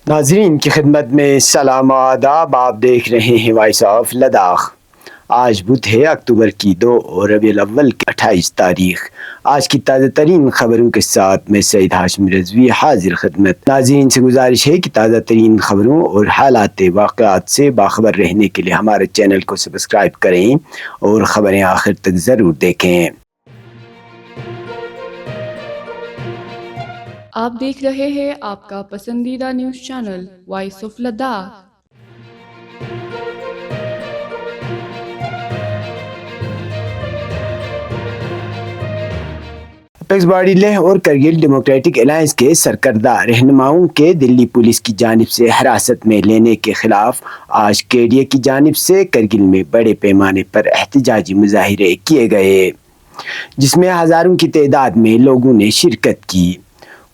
ناظرین کی خدمت میں سلام و آداب. آپ دیکھ رہے ہیں وائس آف لداخ. آج بدھ ہے، اکتوبر کی 2 اور ربیع الاول کی 28 تاریخ. آج کی تازہ ترین خبروں کے ساتھ میں سعید ہاشم رضوی حاضر خدمت. ناظرین سے گزارش ہے کہ تازہ ترین خبروں اور حالات واقعات سے باخبر رہنے کے لیے ہمارے چینل کو سبسکرائب کریں اور خبریں آخر تک ضرور دیکھیں. آپ دیکھ رہے ہیں آپ کا پسندیدہ news channel voice of Ladakh. Apex body Leh اور کرگل ڈیموکریٹک الائنس کے سرکردہ رہنماؤں کے دلی پولیس کی جانب سے حراست میں لینے کے خلاف آج کے ڈی اے کی جانب سے کرگل میں بڑے پیمانے پر احتجاجی مظاہرے کیے گئے، جس میں ہزاروں کی تعداد میں لوگوں نے شرکت کی.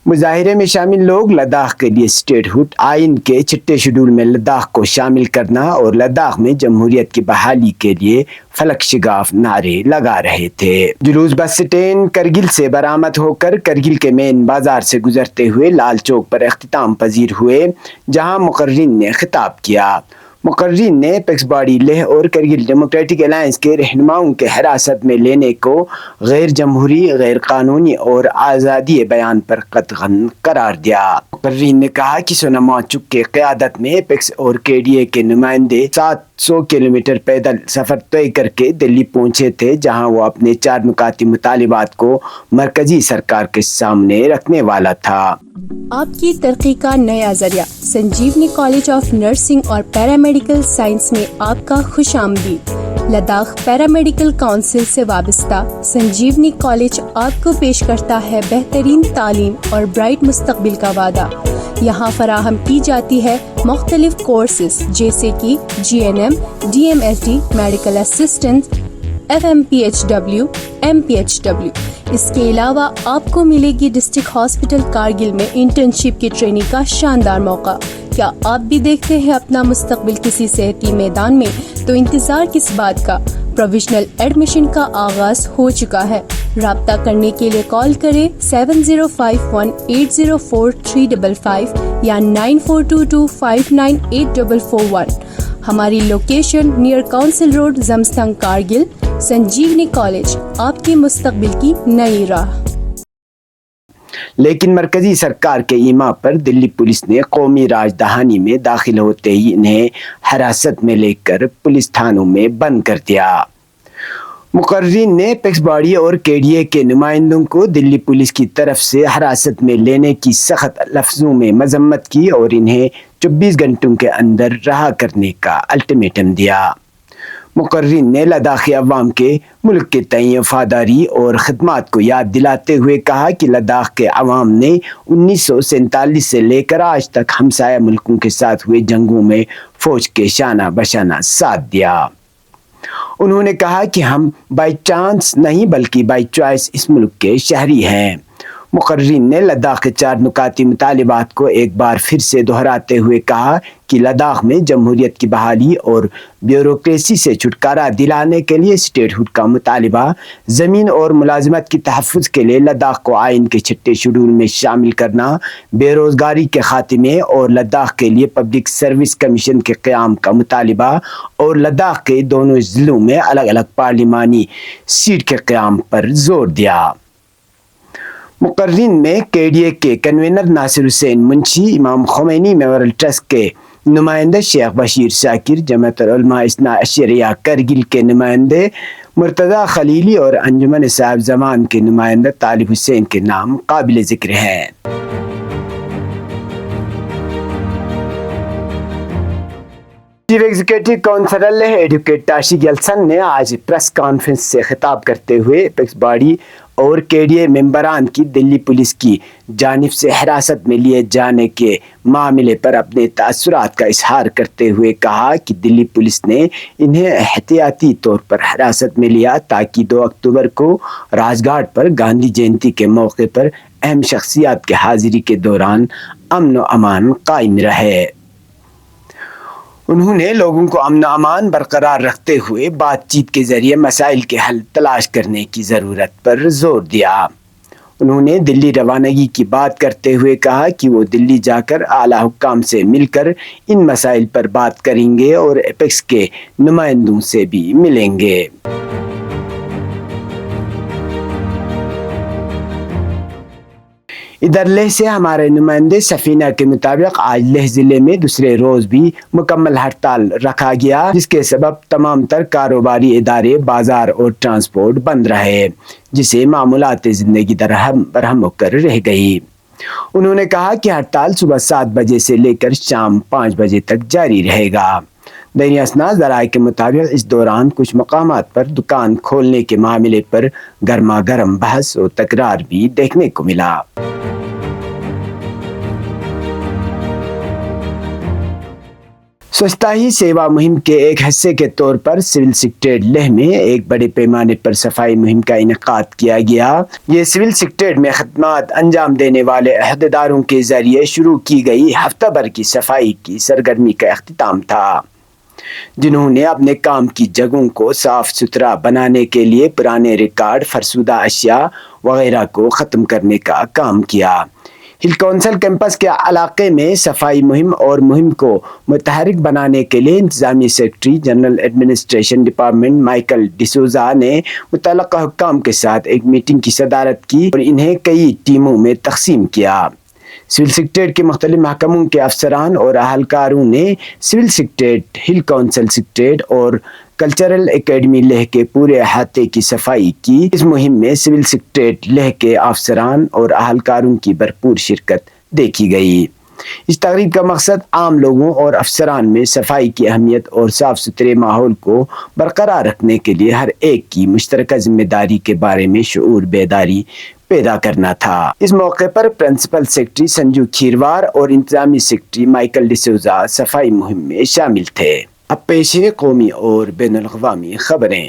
مظاہرے میں شامل لوگ لداخ کے لیے اسٹیٹ ہوڈ آئین کے چھٹے شیڈول میں لداخ کو شامل کرنا اور لداخ میں جمہوریت کی بحالی کے لیے فلک شگاف نعرے لگا رہے تھے. جلوس بس اسٹینڈ کرگل سے برآمد ہو کر کرگل کے مین بازار سے گزرتے ہوئے لال چوک پر اختتام پذیر ہوئے، جہاں مقررین نے خطاب کیا. مقررین نے اپیکس باڈی لیہ اور کرگل ڈیموکریٹک الائنس کے رہنماؤں کے حراست میں لینے کو غیر جمہوری، غیر قانونی اور آزادی بیان پر قطعاً قرار دیا. مقررین نے کہا کہ سونم وانگچک کے قیادت میں اپیکس اور کے ڈی اے کے نمائندے 700 کلومیٹر پیدل سفر طے کر کے دلی پہنچے تھے، جہاں وہ اپنے 4 نکاتی مطالبات کو مرکزی سرکار کے سامنے رکھنے والا تھا. آپ کی ترقی کا نیا ذریعہ سنجیونی کالج آف نرسنگ اور پیرامیڈیکل سائنس میں آپ کا خوش آمدید. لداخ پیرامیڈیکل کونسل سے وابستہ سنجیونی کالج آپ کو پیش کرتا ہے بہترین تعلیم اور برائٹ مستقبل کا وعدہ. یہاں فراہم کی جاتی ہے مختلف کورسز جیسے کہ GNM، DMSD، medical assistant, FMPHW، MPHW. اس کے علاوہ آپ کو ملے گی ڈسٹرکٹ ہاسپٹل کارگل میں انٹرنشپ کی ٹریننگ کا شاندار موقع. کیا آپ بھی دیکھتے ہیں اپنا مستقبل کسی صحتی میدان میں؟ تو انتظار کس بات کا؟ پروویژنل ایڈمیشن کا آغاز ہو چکا ہے. رابطہ کرنے کے لیے کال کریں 7051804355 یا 9422598441. ہماری location near council road, Zamistan, Kargil. Sanjivani college, آپ کے مستقبل کی نئی راہ. لیکن مرکزی سرکار کے ایما پر دلی پولیس نے قومی راجدھانی میں داخل ہوتے ہی انہیں حراست میں لے کر پولیس تھانوں میں بند کر دیا. مقررین نے اپیکس باڈی اور کے ڈی اے کے نمائندوں کو دلی پولیس کی طرف سے حراست میں لینے کی سخت لفظوں میں مذمت کی اور انہیں 24 گھنٹوں کے اندر رہا کرنے کا الٹیمیٹم دیا. مقررین نے لداخی عوام کے ملک کے تئیں وفاداری اور خدمات کو یاد دلاتے ہوئے کہا کہ لداخ کے عوام نے 1947 سے لے کر آج تک ہمسایہ ملکوں کے ساتھ ہوئے جنگوں میں فوج کے شانہ بشانہ ساتھ دیا. انہوں نے کہا کہ ہم بائی چانس نہیں بلکہ بائی چوائس اس ملک کے شہری ہیں. مقررین نے لداخ کے 4 نکاتی مطالبات کو ایک بار پھر سے دہراتے ہوئے کہا کہ لداخ میں جمہوریت کی بحالی اور بیوروکریسی سے چھٹکارا دلانے کے لیے اسٹیٹ ہوڈ کا مطالبہ، زمین اور ملازمت کی تحفظ کے لیے لداخ کو آئین کے چھٹے شیڈول میں شامل کرنا، بے روزگاری کے خاتمے اور لداخ کے لیے پبلک سروس کمیشن کے قیام کا مطالبہ اور لداخ کے دونوں ضلعوں میں الگ الگ پارلیمانی سیٹ کے قیام پر زور دیا. مقررین میں کے ڈی اے کے کنوینر ناصر حسین منشی، امام خمینی میموریل ٹرسٹ کے نمائندے شیخ بشیر شاکر، جمعیت العلماء اثنا عشریہ کرگل کے نمائندے مرتضی خلیلی اور انجمن صاحب زمان کے نمائندہ طالب حسین کے نام قابل ذکر ہیں. چیف ایگزیکٹو کونسلر ایڈوکیٹ ٹاشی گیلسن نے آج پریس کانفرنس سے خطاب کرتے ہوئے اپیکس باڈی اور کے ڈی اے ممبران کی دلی پولیس کی جانب سے حراست میں لیے جانے کے معاملے پر اپنے تاثرات کا اظہار کرتے ہوئے کہا کہ دلی پولیس نے انہیں احتیاطی طور پر حراست میں لیا تاکہ 2 اکتوبر کو راج گھاٹ پر گاندھی جینتی کے موقع پر اہم شخصیات کے حاضری کے دوران امن و امان قائم رہے. انہوں نے لوگوں کو امن و امان برقرار رکھتے ہوئے بات چیت کے ذریعے مسائل کے حل تلاش کرنے کی ضرورت پر زور دیا. انہوں نے دلی روانگی کی بات کرتے ہوئے کہا کہ وہ دلی جا کر اعلیٰ حکام سے مل کر ان مسائل پر بات کریں گے اور ایپیکس کے نمائندوں سے بھی ملیں گے۔ ادھر لیہ سے ہمارے نمائندے سفینہ کے مطابق آج لیہ ضلع میں دوسرے روز بھی مکمل ہڑتال رکھا گیا، جس کے سبب تمام تر کاروباری ادارے، بازار اور ٹرانسپورٹ بند رہے، جسے معمولات زندگی درہم برہم ہو کر رہ گئی۔ انہوں نے کہا کہ ہڑتال صبح 7 بجے سے لے کر شام 5 بجے تک جاری رہے گا۔ دینی اسنا ذرائع کے مطابق اس دوران کچھ مقامات پر دکان کھولنے کے معاملے پر گرما گرم بحث اور تکرار بھی دیکھنے کو ملا۔ سوچھتا ہی سیوا مہم کے ایک حصے کے طور پر سول سیکریٹریٹ لیہ میں ایک بڑے پیمانے پر صفائی مہم کا انعقاد کیا گیا۔ یہ سول سیکریٹریٹ میں خدمات انجام دینے والے عہدیداروں کے ذریعے شروع کی گئی ہفتہ بھر کی صفائی کی سرگرمی کا اختتام تھا، جنہوں نے اپنے کام کی جگہوں کو صاف ستھرا بنانے کے لیے پرانے ریکارڈ، فرسودہ اشیاء وغیرہ کو ختم کرنے کا کام کیا۔ ہل کونسل کیمپس کے علاقے میں صفائی مہم اور مہم کو متحرک بنانے کے لیے انتظامی secretary general administration department Michael D'Souza نے متعلقہ حکام کے ساتھ ایک میٹنگ کی صدارت کی اور انہیں کئی ٹیموں میں تقسیم کیا۔ سول سیکریٹریٹ کے مختلف محکموں کے افسران اور اہلکاروں نے سول سیکریٹریٹ، ہل کونسل سیکریٹریٹ اور کلچرل اکیڈمی لیہ کے پورے احاطے کی صفائی کی۔ اس مہم میں سول سیکریٹریٹ لیہ کے افسران اور اہلکاروں کی بھرپور شرکت دیکھی گئی۔ اس تقریب کا مقصد عام لوگوں اور افسران میں صفائی کی اہمیت اور صاف ستھرے ماحول کو برقرار رکھنے کے لیے ہر ایک کی مشترکہ ذمہ داری کے بارے میں شعور بیداری پیدا کرنا تھا۔ اس موقع پر پرنسپل سیکرٹری سنجو کھیروار اور انتظامی سیکرٹری مائیکل ڈسوزا صفائی مہم میں شامل تھے۔ اب پیش ہے قومی اور بین الاقوامی خبریں۔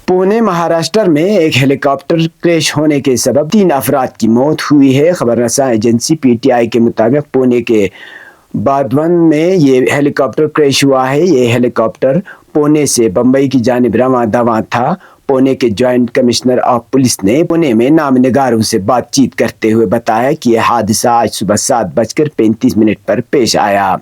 پونے مہاراشٹر میں ایک ہیلی کاپٹر کریش ہونے کے سبب 3 افراد کی موت ہوئی ہے۔ خبر رساں ایجنسی پی ٹی آئی کے مطابق پونے کے بادون میں یہ ہیلی کاپٹر کریش ہوا ہے۔ یہ ہیلی کاپٹر پونے سے بمبئی کی جانب رواں دواں تھا۔ پونے کے جوائنٹ کمشنر آف پولیس نے پونے میں نام نگاروں سے بات چیت کرتے ہوئے بتایا کہ یہ حادثہ آج صبح 7:35 پر پیش آیا۔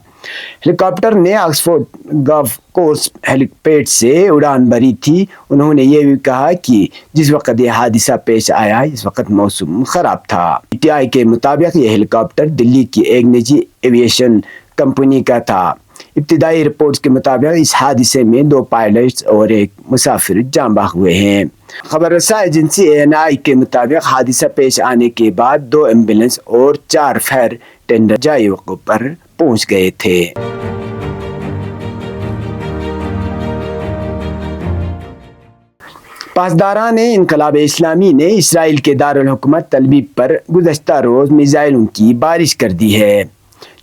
ہیلی کاپٹر نے آکسفورڈ گولف کورس ہیلی پیڈ سے اڑان بھری تھی۔ انہوں نے یہ بھی کہا کہ جس وقت یہ حادثہ پیش آیا اس وقت موسم خراب تھا۔ پی ٹی آئی کے مطابق یہ ہیلی کاپٹر دلی کی ایک نجی ایویشن کمپنی کا تھا۔ ابتدائی رپورٹس کے مطابق اس حادثے میں 2 پائلٹس اور ایک مسافر جاں بحق ہوئے ہیں۔ خبر رساں ایجنسی ANI کے مطابق حادثہ پیش آنے کے بعد 2 ایمبولینس اور 4 فائر ٹینڈر جائے وقوع پر پہنچ گئے تھے۔ پاسداران انقلاب اسلامی نے اسرائیل کے دارالحکومت تل ابیب پر گزشتہ روز میزائلوں کی بارش کر دی ہے،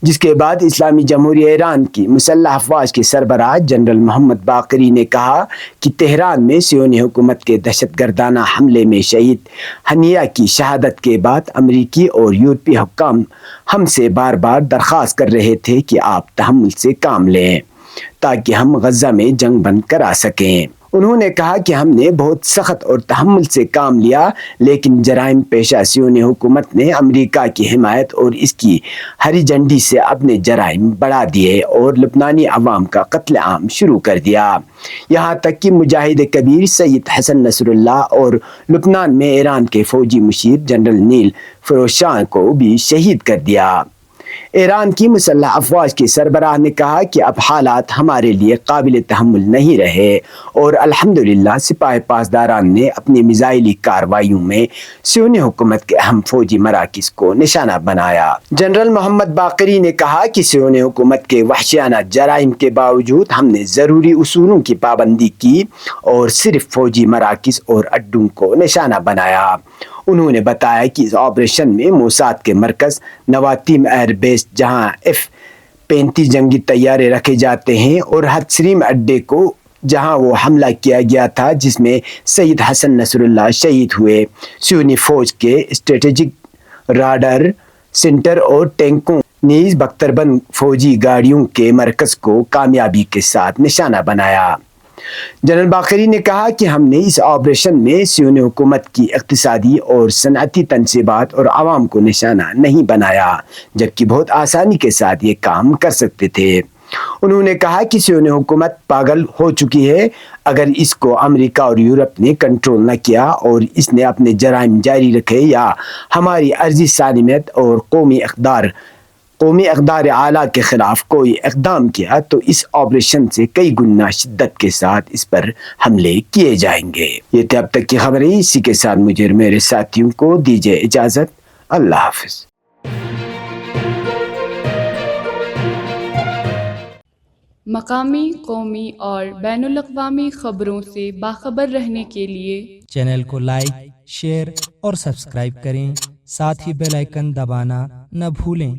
جس کے بعد اسلامی جمہوریہ ایران کی مسلح افواج کے سربراہ جنرل محمد باقری نے کہا کہ تہران میں صہیونی حکومت کے دہشت گردانہ حملے میں شہید ہنیہ کی شہادت کے بعد امریکی اور یورپی حکام ہم سے بار بار درخواست کر رہے تھے کہ آپ تحمل سے کام لیں تاکہ ہم غزہ میں جنگ بند کرا سکیں۔ انہوں نے کہا کہ ہم نے بہت سخت اور تحمل سے کام لیا، لیکن جرائم پیشہ صہیونی حکومت نے امریکہ کی حمایت اور اس کی ہری جھنڈی سے اپنے جرائم بڑھا دیے اور لبنانی عوام کا قتل عام شروع کر دیا، یہاں تک کہ مجاہد کبیر سید حسن نصر اللہ اور لبنان میں ایران کے فوجی مشیر جنرل نیل فیروز شاہ کو بھی شہید کر دیا۔ ایران کی مسلح افواج کے سربراہ نے کہا کہ اب حالات ہمارے لیے قابل تحمل نہیں رہے اور الحمدللہ سپاہ پاسداران نے اپنی میزائلی کارروائیوں میں صہیونی حکومت کے اہم فوجی مراکز کو نشانہ بنایا۔ جنرل محمد باقری نے کہا کہ صہیونی حکومت کے وحشیانہ جرائم کے باوجود ہم نے ضروری اصولوں کی پابندی کی اور صرف فوجی مراکز اور اڈوں کو نشانہ بنایا۔ انہوں نے بتایا کہ اس آپریشن میں موساد کے مرکز نواتیم ایئر بیس جہاں F-35 جنگی طیارے رکھے جاتے ہیں اور ہتسریم اڈے کو جہاں وہ حملہ کیا گیا تھا جس میں سید حسن نصر اللہ شہید ہوئے، صہیونی فوج کے اسٹریٹجک راڈار سینٹر اور ٹینکوں نیز بختربند فوجی گاڑیوں کے مرکز کو کامیابی کے ساتھ نشانہ بنایا۔ جنرل باقری نے کہا کہ ہم نے اس آپریشن میں سیون حکومت کی اقتصادی اور صنعتی تنصیبات اور عوام کو نشانہ نہیں بنایا، جبکہ بہت آسانی کے ساتھ یہ کام کر سکتے تھے۔ انہوں نے کہا کہ سیون حکومت پاگل ہو چکی ہے۔ اگر اس کو امریکہ اور یورپ نے کنٹرول نہ کیا اور اس نے اپنے جرائم جاری رکھے یا ہماری عرضی سالمیت اور قومی اقدار اعلیٰ کے خلاف کوئی اقدام کیا تو اس آپریشن سے کئی گنا شدت کے ساتھ اس پر حملے کیے جائیں گے۔ یہ تھے اب تک کی خبریں، اسی کے ساتھ مجھے اور میرے ساتھیوں کو دیجیے اجازت۔ اللہ حافظ۔ مقامی، قومی اور بین الاقوامی خبروں سے باخبر رہنے کے لیے چینل کو لائک، شیئر اور سبسکرائب کریں، ساتھ ہی بیل آئیکن دبانا نہ بھولیں۔